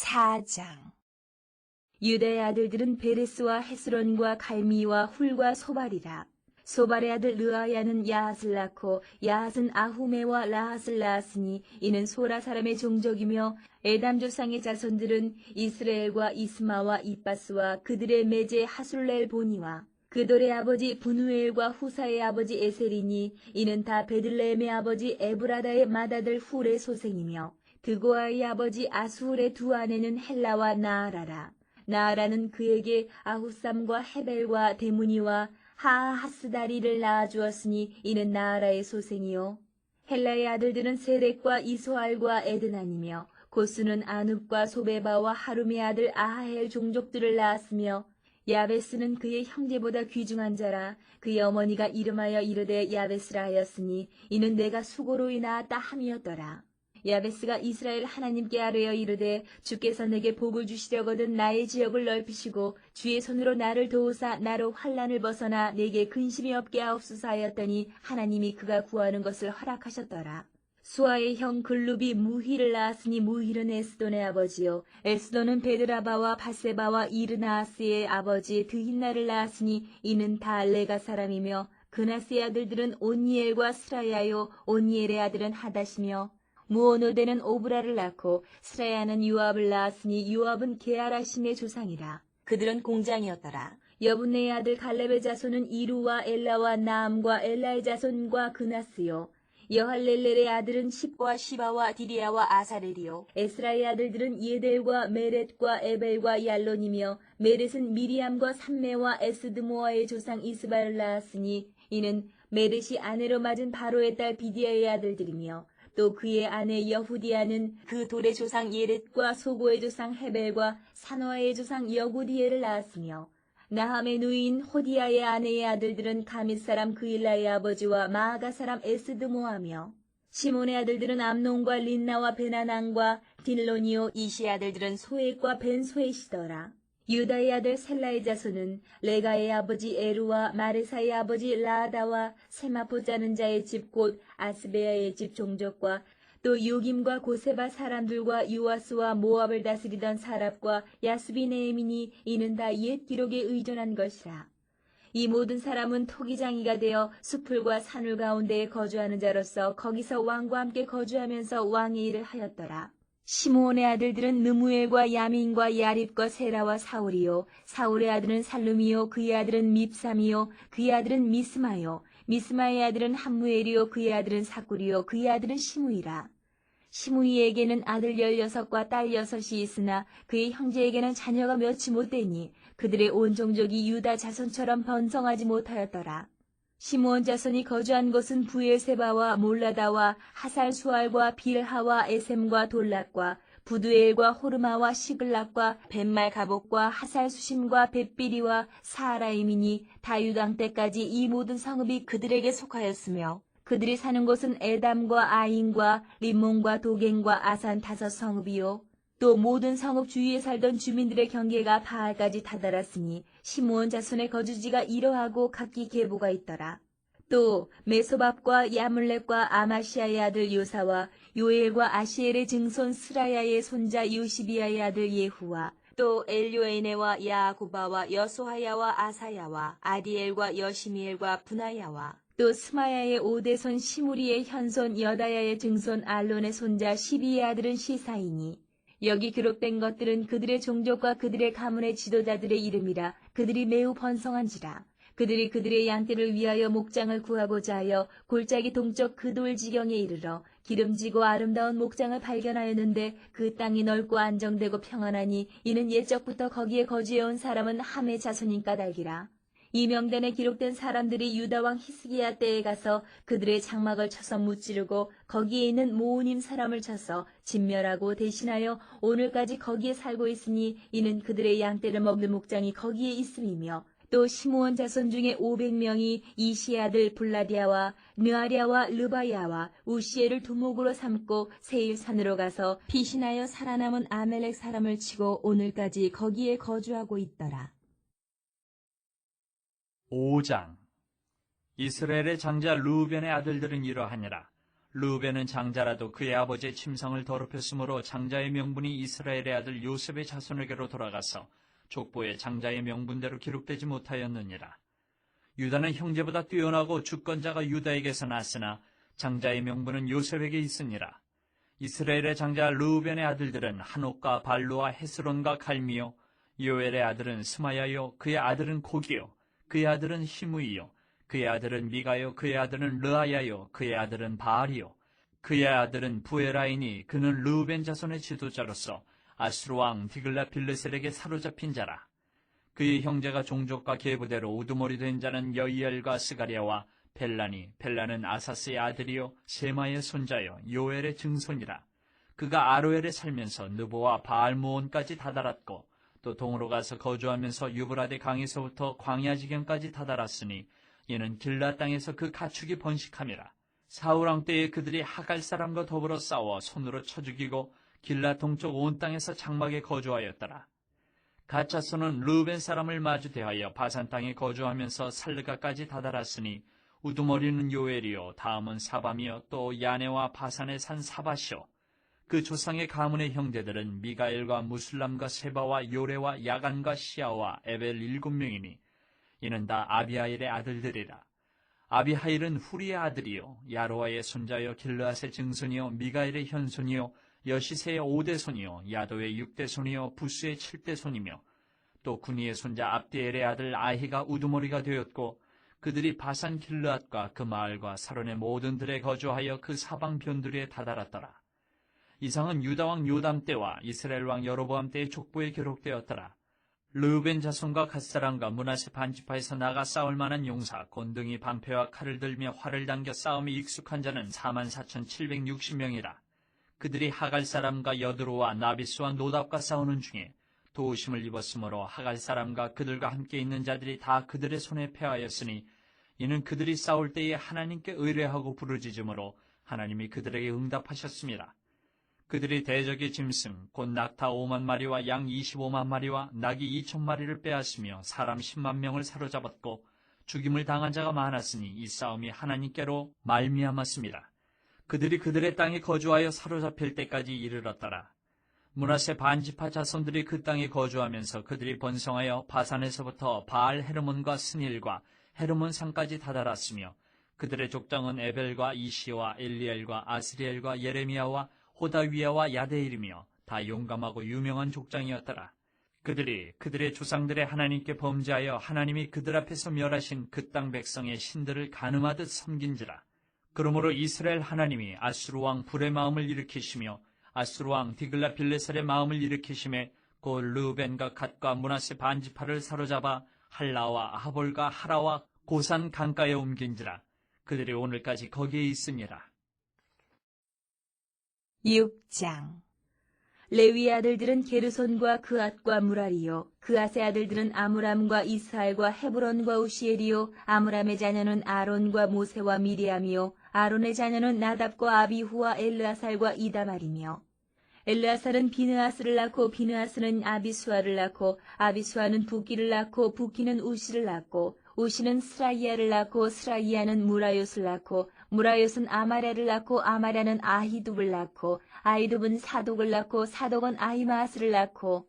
4장. 유다의 아들들은 베레스와 헤스론과 갈미와 훌과 소발이라. 소발의 아들 르아야는 야핫을 낳고 야핫은 아후메와 라핫을 낳았으니 이는 소라 사람의 종족이며 에담 조상의 자손들은 이스라엘과 이스마와 이빠스와 그들의 매제 하술렐 보니와 그돌의 아버지 분우엘과 후사의 아버지 에셀이니 이는 다 베들레헴의 아버지 에브라다의 맏아들 훌의 소생이며 드고아의 아버지 아수hul의 두 아내는 헬라와 나아라라. 나아라는 그에게 아후삼과 헤벨과 데무니와 하하스다리를 낳아주었으니 이는 나아라의 소생이요. 헬라의 아들들은 세렉과 이소알과 에드난이며 고스는 아눕과 소베바와 하룸의 아들 아하헬 종족들을 낳았으며 야베스는 그의 형제보다 귀중한 자라. 그의 어머니가 이름하여 이르되 야베스라 하였으니 이는 내가 수고로 인하였다 함이었더라. 야베스가 이스라엘 하나님께 아뢰어 이르되 주께서 내게 복을 주시려거든 나의 지역을 넓히시고 주의 손으로 나를 도우사 나로 환난을 벗어나 내게 근심이 없게 하옵소서 하였더니 하나님이 그가 구하는 것을 허락하셨더라. 수아의 형 글룹이 무힐을 낳았으니 무힐은 에스돈의 아버지요 에스돈은 베드라바와 바세바와 이르나아스의 아버지 드힌나를 낳았으니 이는 다 레가 사람이며 그나스의 아들들은 온니엘과 스라야요 온니엘의 아들은 하닷이며 무오노데는 오브라를 낳고 스라야는 유압을 낳았으니 유압은 게하라심의 조상이라. 그들은 공장이었더라. 여분네의 아들 갈렙의 자손은 이루와 엘라와 나암과 엘라의 자손과 그나스요. 여할렐렐의 아들은 십과 시바와 디리아와 아사렐이요. 에스라의 아들들은 예델과 메렛과 에벨과 얄론이며 메렛은 미리암과 삼메와 에스드모아의 조상 이스바를 낳았으니 이는 메렛이 아내로 맞은 바로의 딸 비디아의 아들들이며 또 그의 아내 여후디아는 그 돌의 조상 예렛과 소고의 조상 헤벨과 산화의 조상 여구디엘을 낳았으며 나함의 누이인 호디아의 아내의 아들들은 가밋 사람 그일라의 아버지와 마아가 사람 에스드모하며 시몬의 아들들은 암논과 린나와 베나난과 딜로니오 이시의 아들들은 소액과 벤소액이더라. 유다의 아들 셀라의 자손은 레가의 아버지 에루와 마레사의 아버지 라아다와 세마포 짜는 자의 집 곧 아스베야의 집 종족과 또 요김과 고세바 사람들과 유아스와 모압을 다스리던 사랍과 야스비네엠이니 이는 다 옛 기록에 의존한 것이라. 이 모든 사람은 토기장이가 되어 수풀과 산울 가운데에 거주하는 자로서 거기서 왕과 함께 거주하면서 왕의 일을 하였더라. 시므온의 아들들은 느무엘과 야민과 야립과 세라와 사울이요 사울의 아들은 살룸이요 그의 아들은 밉삼이요 그의 아들은 미스마요 미스마의 아들은 함무엘이요 그의 아들은 사꿀이요 그의 아들은 시므이라. 시므이에게는 아들 16과 딸 6이 있으나 그의 형제에게는 자녀가 몇이 못되니 그들의 온 종족이 유다 자손처럼 번성하지 못하였더라. 시므온 자손이 거주한 곳은 부엘세바와 몰라다와 하살수알과 빌하와 에셈과 돌락과 부두엘과 호르마와 시글락과 벳말가복과 하살수심과 벳비리와 사하라임이니 다유당 때까지 이 모든 성읍이 그들에게 속하였으며 그들이 사는 곳은 에담과 아인과 림몬과 도겐과 아산 5성읍이요 또 모든 성읍 주위에 살던 주민들의 경계가 바알까지 다다랐으니 시므온 자손의 거주지가 이러하고 각기 계보가 있더라. 또 메소밥과 야물렉과 아마시아의 아들 요사와 요엘과 아시엘의 증손 스라야의 손자 요시비아의 아들 예후와 또 엘요에네와 야구바와 여소하야와 아사야와 아디엘과 여시미엘과 분하야와 또 스마야의 오대손 시무리의 현손 여다야의 증손 알론의 손자 시비의 아들은 시사이니 여기 기록된 것들은 그들의 종족과 그들의 가문의 지도자들의 이름이라. 그들이 매우 번성한지라. 그들이 그들의 양떼를 위하여 목장을 구하고자 하여 골짜기 동쪽 그 돌지경에 이르러 기름지고 아름다운 목장을 발견하였는데 그 땅이 넓고 안정되고 평안하니 이는 옛적부터 거기에 거주해온 사람은 함의 자손인 까닭이라. 이 명단에 기록된 사람들이 유다왕 히스기야 때에 가서 그들의 장막을 쳐서 무찌르고 거기에 있는 모우님 사람을 쳐서 진멸하고 대신하여 오늘까지 거기에 살고 있으니 이는 그들의 양떼를 먹는 목장이 거기에 있음이며 또 시므온 자손 중에 500명이 이시의 아들 블라디아와 느아랴와 르바야와 우시엘을 두목으로 삼고 세일산으로 가서 피신하여 살아남은 아멜렉 사람을 치고 오늘까지 거기에 거주하고 있더라. 5장. 이스라엘의 장자 루벤의 아들들은 이러하니라. 르우벤은 장자라도 그의 아버지의 침상을 더럽혔으므로 장자의 명분이 이스라엘의 아들 요셉의 자손에게로 돌아가서 족보에 장자의 명분대로 기록되지 못하였느니라. 유다는 형제보다 뛰어나고 주권자가 유다에게서 났으나 장자의 명분은 요셉에게 있으니라. 이스라엘의 장자 르우벤의 아들들은 한옥과 발루와 헤스론과 갈미요, 요엘의 아들은 스마야요, 그의 아들은 고기요, 그의 아들은 히므이요, 그의 아들은 미가요, 그의 아들은 르아야요, 그의 아들은 바알이요, 그의 아들은 부에라이니 그는 르우벤 자손의 지도자로서 아수르 왕 디글라빌레셀에게 사로잡힌 자라. 그의 형제가 종족과 계보대로 우두머리 된 자는 여이엘과 스가랴와 벨라니, 벨라는 아사스의 아들이요 세마의 손자요 요엘의 증손이라. 그가 아로엘에 살면서 느보와 바알무온까지 다다랐고 또 동으로 가서 거주하면서 유브라데 강에서부터 광야 지경까지 다다랐으니 이는 길라 땅에서 그 가축이 번식함이라. 사울왕 때에 그들이 하갈 사람과 더불어 싸워 손으로 쳐 죽이고 길라 동쪽 온 땅에서 장막에 거주하였더라. 갓자손은 르우벤 사람을 마주 대하여 바산 땅에 거주하면서 살르가까지 다다랐으니 우두머리는 요엘이요 다음은 사밤이요 또 야네와 바산의 산 사바시요. 그 조상의 가문의 형제들은 미가엘과 무술람과 세바와 요레와 야간과 시아와 에벨 7명이니 이는 다 아비하일의 아들들이라. 아비하일은 후리의 아들이요 야로아의 손자요 길르앗의 증손이요 미가엘의 현손이요 여시세의 5대 손이요 야도의 6대 손이요 부스의 7대 손이며 또 구니의 손자 압디엘의 아들 아히가 우두머리가 되었고 그들이 바산 길르앗과 그 마을과 사론의 모든 들에 거주하여 그 사방 변두리에 다다랐더라. 이상은 유다왕 요담 때와 이스라엘 왕 여로보암 때의 족보에 기록되었더라. 르우벤 자손과 갓사람과 므낫세 반지파에서 나가 싸울 만한 용사, 곤등이 방패와 칼을 들며 활을 당겨 싸움에 익숙한 자는 44,760명이라. 그들이 하갈 사람과 여드로와 나비스와 노답과 싸우는 중에 도우심을 입었으므로 하갈 사람과 그들과 함께 있는 자들이 다 그들의 손에 패하였으니 이는 그들이 싸울 때에 하나님께 의뢰하고 부르짖음으로 하나님이 그들에게 응답하셨습니다. 그들이 대적의 짐승 곧 낙타 5만 마리와 양 25만 마리와 낙이 2천 마리를 빼앗으며 사람 10만 명을 사로잡았고 죽임을 당한 자가 많았으니 이 싸움이 하나님께로 말미암았습니다. 그들이 그들의 땅에 거주하여 사로잡힐 때까지 이르렀더라. 므낫세 반지파 자손들이 그 땅에 거주하면서 그들이 번성하여 바산에서부터 바알 헤르몬과 스닐과 헤르몬 산까지 다다랐으며 그들의 족장은 에벨과 이시와 엘리엘과 아스리엘과 예레미야와 호다위야와 야데일이며 다 용감하고 유명한 족장이었더라. 그들이 그들의 조상들의 하나님께 범죄하여 하나님이 그들 앞에서 멸하신 그 땅 백성의 신들을 가늠하듯 섬긴지라. 그러므로 이스라엘 하나님이 아수르 왕 불의 마음을 일으키시며 아수르 왕 디글라빌레셀의 마음을 일으키심에 곧 르우벤과 갓과 므낫세 반지파를 사로잡아 할라와 하볼과 하라와 고산 강가에 옮긴지라. 그들이 오늘까지 거기에 있으니라. 6장 레위 아들들은 게르손과 그앗과 무라리요 그앗의 아들들은 아므람과 이스할과 헤브론과 우시엘이요 아므람의 자녀는 아론과 모세와 미리암이요 아론의 자녀는 나답과 아비후와 엘르아살과 이다말이며 엘르아살은 비느하스를 낳고 비느하스는 아비수아를 낳고 아비수아는 부기를 낳고 부기는 우시를 낳고 우시는 스라이야를 낳고 스라이야는 무라요스를 낳고 무라요스는 아마랴를 낳고 아마랴는 아히둡을 낳고 아히둡은 사독을 낳고 사독은 아히마아스를 낳고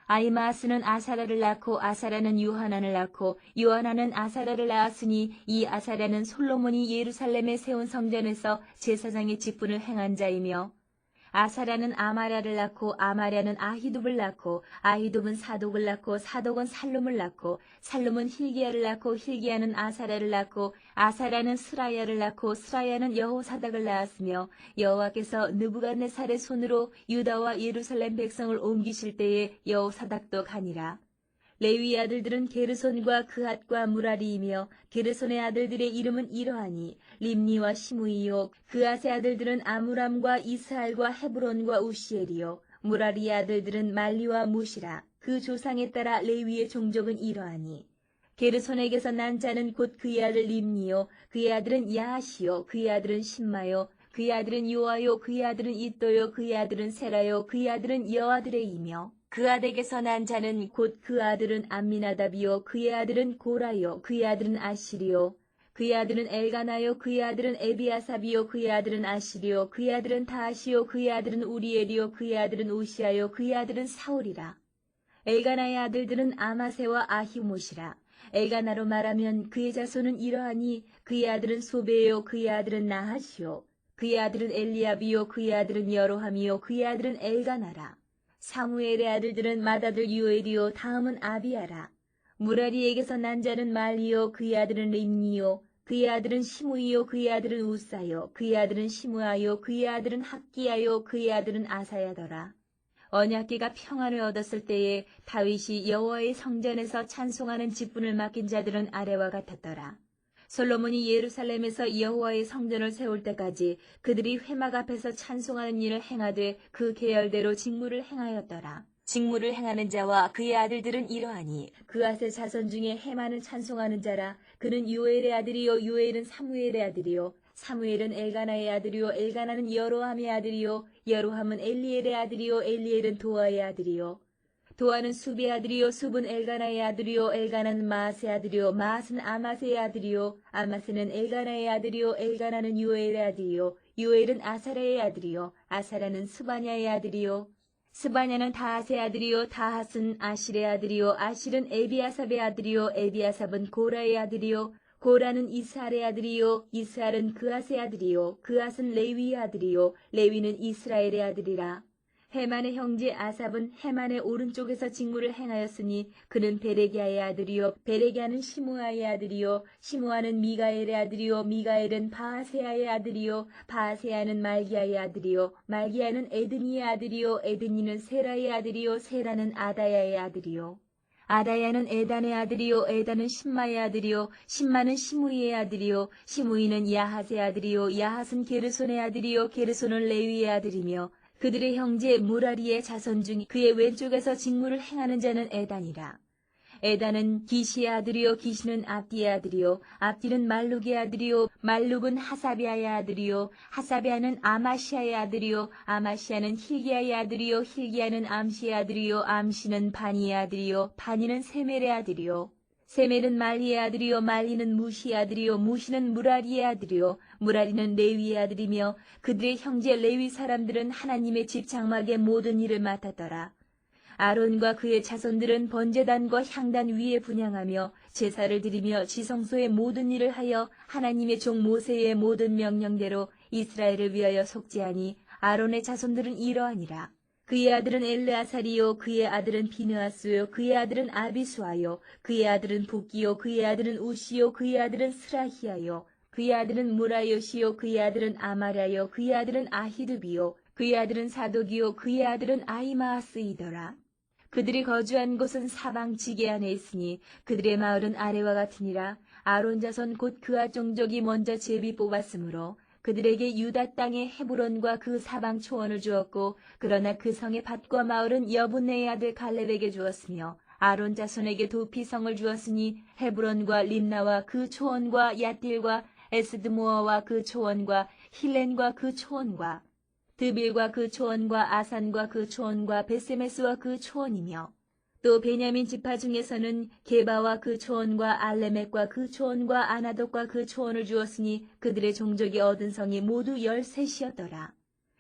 아히마아스는 아사라를 낳고 아사라는 요하난을 낳고 요하난은 아사라를 낳았으니 이 아사라는 솔로몬이 예루살렘에 세운 성전에서 제사장의 직분을 행한 자이며 아사라는 아마랴를 낳고 아마랴는 아히둡을 낳고 아히둡은 사독을 낳고 사독은 살룸을 낳고 살룸은 hil기야를 낳고 hil기야는 아사라를 낳고 아사라는 스라야를 낳고 스라야는 여호사닥을 낳았으며 여호와께서 느부갓네살의 손으로 유다와 예루살렘 백성을 옮기실 때에 여호사닥도 가니라. 레위 아들들은 게르손과 그앗과 무라리이며 게르손의 아들들의 이름은 이러하니 림니와 시므이요 그앗의 아들들은 아므람과 이스할과 헤브론과 우시엘이요 무라리의 아들들은 말리와 무시라. 그 조상에 따라 레위의 종족은 이러하니 게르손에게서 난 자는 곧 그의 아들 림니요 그의 아들은 야하시요 그의 아들은 신마요 그의 아들은 요아요 그의 아들은 이또요 그의 아들은 세라요 그의 아들은 여아드레이며 그앗에게서 난 자는 곧 그 아들은 암미나답이요 그의 아들은 고라요 그의 아들은 아시리요 그의 아들은 엘가나요, 그의 아들은 에비아삽이요, 그의 아들은 아시리요, 그의 아들은 다하시요, 그의 아들은 우리엘이요, 그의 아들은 우시아요, 그의 아들은 사울이라. 엘가나의 아들들은 아마세와 아히못이라. 엘가나로 말하면 그의 자손은 이러하니 그의 아들은 소베요, 그의 아들은 나하시요, 그의 아들은 엘리압이요, 그의 아들은 여로함이요, 그의 아들은 엘가나라. 사무엘의 아들들은 맏아들 유엘이요, 다음은 아비아라. 무라리에게서 난 자는 말리요, 그의 아들은 림니요, 그의 아들은 시므이요, 그의 아들은 우사요, 그의 아들은 시므아요, 그의 아들은 학기야요, 그의 아들은 아사야더라. 언약궤가 평안을 얻었을 때에 다윗이 여호와의 성전에서 찬송하는 직분을 맡긴 자들은 아래와 같았더라. 솔로몬이 예루살렘에서 여호와의 성전을 세울 때까지 그들이 회막 앞에서 찬송하는 일을 행하되 그 계열대로 직무를 행하였더라. 직무를 행하는 자와 그의 아들들은 이러하니 그앗의 자손 중에 헤만은 찬송하는 자라. 그는 요엘의 아들이요, 요엘은 사무엘의 아들이요, 사무엘은 엘가나의 아들이요, 엘가나는 여로함의 아들이요, 여로함은 엘리엘의 아들이요, 엘리엘은 도아의 아들이요, 도아는 숲의 아들이요, 숲은 엘가나의 아들이요, 엘가나는 마앗의 아들이요, 마앗은 아마세의 아들이요, 아마세는 엘가나의 아들이요, 엘가나는 요엘의 아들이요, 요엘은 아사랴의 아들이요, 아사랴는 스바냐의 아들이요, 스바냐는 다핫의 아들이요, 다핫은 아실의 아들이요, 아실은 에비아삽의 아들이요, 에비아삽은 고라의 아들이요, 고라는 이스할의 아들이요, 이스할은 그앗의 아들이요, 그앗은 레위의 아들이요, 레위는 이스라엘의 아들이라. 헤만의 형제 아삽은 헤만의 오른쪽에서 직무를 행하였으니 그는 베레기야의 아들이요, 베레기야는 시므아의 아들이요, 시므아는 미가엘의 아들이요, 미가엘은 바하세야의 아들이요, 바하세야는 말기야의 아들이요, 말기야는 에드니의 아들이요, 에드니는 세라의 아들이요, 세라는 아다야의 아들이요, 아다야는 에단의 아들이요, 에단은 신마의 아들이요, 신마는 시므이의 아들이요, 시므이는 야핫의 아들이요, 야핫은 게르손의 아들이요, 게르손은 레위의 아들이며 그들의 형제 무라리의 자손 중 그의 왼쪽에서 직무를 행하는 자는 에단이라. 에단은 기시의 아들이요, 기시는 압디의 아들이요, 압디는 말룩의 아들이요, 말룩은 하사비아의 아들이요, 하사비아는 아마시아의 아들이요, 아마시아는 힐기야의 아들이요, 힐기야는 암시의 아들이요, 암시는 바니의 아들이요, 바니는 세멜의 아들이요, 세멜은 말리의 아들이요, 말리는 무시의 아들이요, 무시는 무라리의 아들이요, 무라리는 레위의 아들이며 그들의 형제 레위 사람들은 하나님의 집 장막의 모든 일을 맡았더라. 아론과 그의 자손들은 번제단과 향단 위에 분향하며 제사를 드리며 지성소의 모든 일을 하여 하나님의 종 모세의 모든 명령대로 이스라엘을 위하여 속죄하니 아론의 자손들은 이러하니라. 그의 아들은 엘르아살이요, 그의 아들은 비느하스요, 그의 아들은 아비수아요, 그의 아들은 붓기요, 그의 아들은 우시요, 그의 아들은 스라히야요, 그의 아들은 무라요시요, 그의 아들은 아마랴요, 그의 아들은 아히두비요, 그의 아들은 사독이요, 그의 아들은 아히마아스이더라. 그들이 거주한 곳은 사방 지게 안에 있으니 그들의 마을은 아래와 같으니라. 아론 자손 곧 그아 종족이 먼저 제비 뽑았으므로 그들에게 유다 땅의 헤브론과 그 사방 초원을 주었고, 그러나 그 성의 밭과 마을은 여분네의 아들 갈렙에게 주었으며 아론 자손에게 도피성을 주었으니 헤브론과 림나와 그 초원과 얏딜과 에스드모아와 그 초원과 힐렌과 그 초원과 드빌과 그 초원과 아산과 그 초원과 베세메스와 그 초원이며, 또 베냐민 지파 중에서는 게바와 그 초원과 알레멕과 그 초원과 아나돗과 그 초원을 주었으니 그들의 종족이 얻은 성이 모두 13이었더라.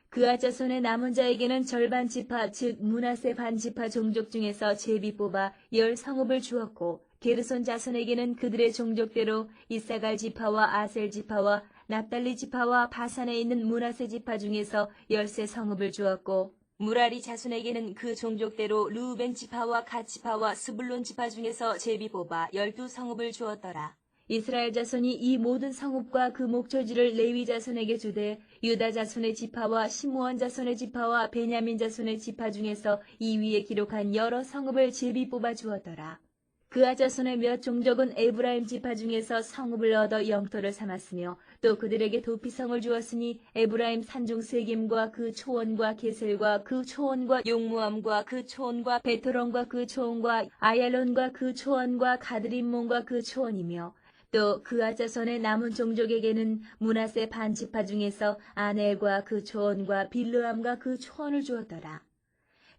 그아 자손의 남은 자에게는 절반 지파 즉 므낫세 반 지파 종족 중에서 제비 뽑아 10성읍을 주었고, 게르손 자손에게는 그들의 종족대로 이사갈 지파와 아셀 지파와 납달리 지파와 바산에 있는 므낫세 지파 중에서 13성읍을 주었고, 무라리 자손에게는 그 종족대로 르우벤 지파와 갓 지파와 스불론 지파 중에서 제비 뽑아 12성읍을 주었더라. 이스라엘 자손이 이 모든 성읍과 그 목초지를 레위 자손에게 주되 유다 자손의 지파와 시므온 자손의 지파와 베냐민 자손의 지파 중에서 이 위에 기록한 여러 성읍을 제비 뽑아 주었더라. 그아 자손의 몇 종족은 에브라임 지파 중에서 성읍을 얻어 영토를 삼았으며 또 그들에게 도피성을 주었으니 에브라임 산중 세김과 그 초원과 게셀과 그 초원과 용무암과 그 초원과 베토론과 그 초원과 아얄론과 그 초원과 가드림몬과 그 초원이며, 또 그아 자손의 남은 종족에게는 므낫세 반 지파 중에서 아넬과 그 초원과 빌르암과 그 초원을 주었더라.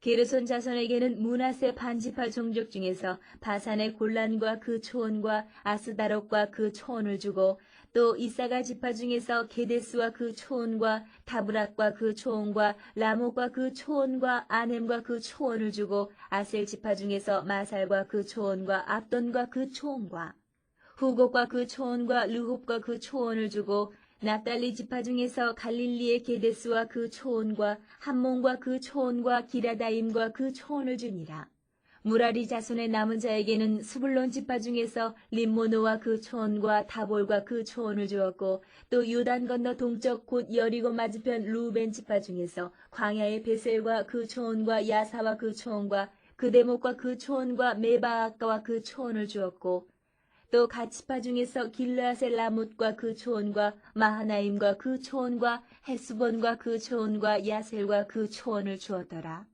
게르손 자손에게는 므낫세 반지파 종족 중에서 바산의 골란과 그 초원과 아스다롯과 그 초원을 주고 또 이사가 지파 중에서 게데스와 그 초원과 다브락과 그 초원과 라목과 그 초원과 아넴과 그 초원을 주고 아셀 지파 중에서 마살과 그 초원과 압돈과 그 초원과 후곡과 그 초원과 르홉과 그 초원을 주고 납달리 지파 중에서 갈릴리의 게데스와 그 초원과 함몬과 그 초원과 기라다임과 그 초원을 주니라. 무라리 자손의 남은 자에게는 스불론 지파 중에서 림모노와 그 초원과 다볼과 그 초원을 주었고 또 요단 건너 동쪽 곧 여리고 맞은편 루벤 지파 중에서 광야의 베셀과 그 초원과 야사와 그 초원과 그데목과 그 초원과 메바아가와 그 초원을 주었고 또 갓지파 중에서 길르앗의 라못과 그 초원과 마하나임과 그 초원과 헬스본과 그 초원과 야셀과 그 초원을 주었더라.